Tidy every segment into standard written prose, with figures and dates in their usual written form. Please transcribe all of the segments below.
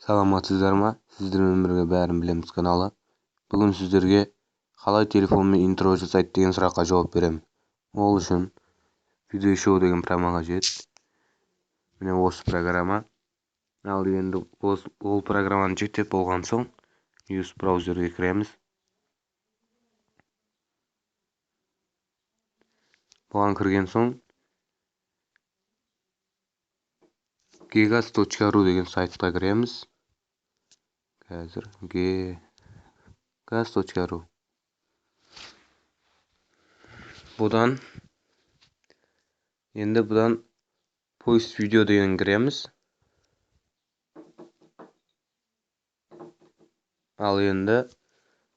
Саламатсыздар ма? Сіздермен бірге бәрін білеміз каналы. Бүгін сіздерге қалай телефонмен интро жасайды деген сұраққа жауап беремін. Ол үшін видеошоу деген программа қажет. Міне осы программа. Ал енді ол программаны жүктеп болған соң News браузерге кіреміз. Бұған кірген соң gigas.ru деген сайтқа кіреміз. Қазір gigas.ru. Бұдан поиск видео деген кіреміз. Ал енді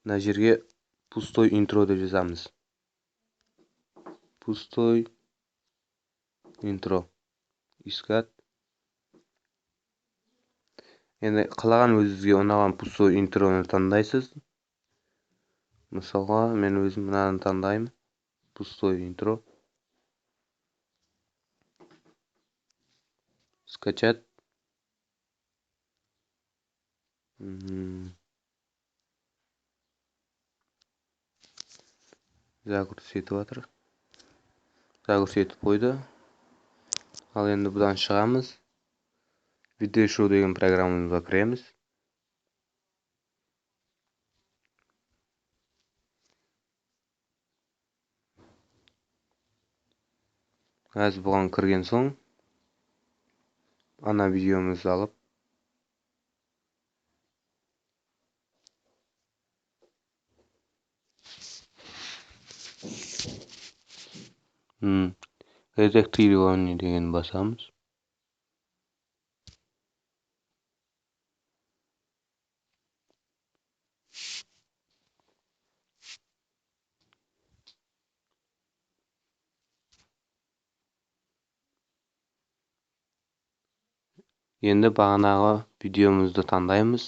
мына жерге пустой интро деп жазамыз. Пустой интро. Искать. Енді қалаған өзіңізге ұнаған пустой интроны таңдайсыз. Мысалға, мен өзім мынаны таңдаймын. Пустой интро. Скачать. Загруз етіп жатыр. Загруз етіп қойды. Ал енді бұдан шығамыз. Видеошоу деген программамызға кіреміз. Қазір бұған кірген соң ана видеомызды алып редактирование деген басамыз. Енді бағанағы видеомызды таңдаймыз.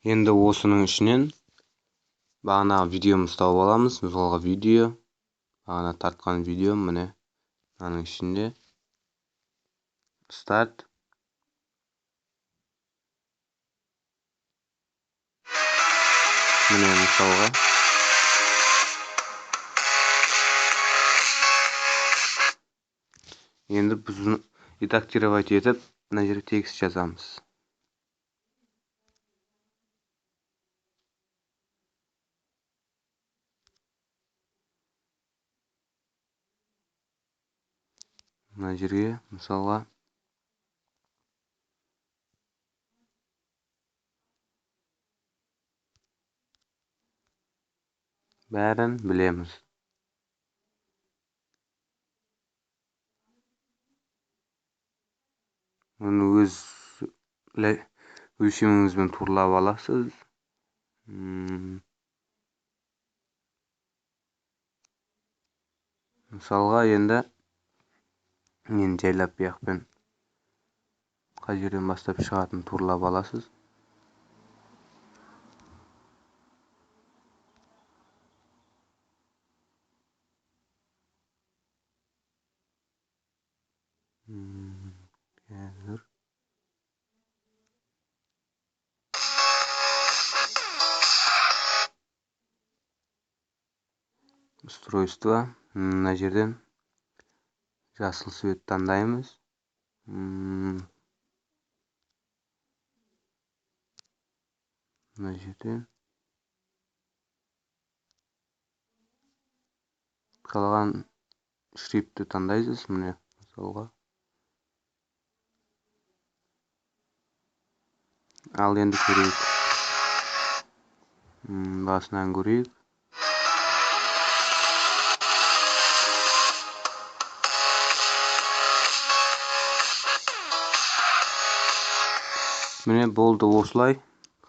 Енді осының ішінен бағанағы видеомызды тауып аламыз. Мысалға видео, бағана тартқан видео міне мынаның ішінде. Старт. Міне мысалға. Енді біз редактировать етіп, мына жерге текст жазамыз. Мына жерге мысалға бәрін білеміз. Оны өз өлшеміңізбен турлап аласыз. Мысалға енді мен жайлап бұяқпен қай жерден бастап шығатын турлап аласыз. Қазір устройство. Мына жерден жасыл свет таңдаймыз. Мына жерден қалған шрифтті таңдайсыз. Міне мысалға. Ал енді көрейік. Басынан көрейік. Міне болды осылай.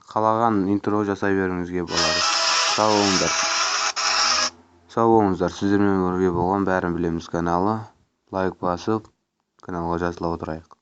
Қалаған интро жасай беріңізге болады. Сау болыңыздар. Сіздермен бірге болған бәрін білеміз каналы. Лайк басып, каналға жазыла отырайық.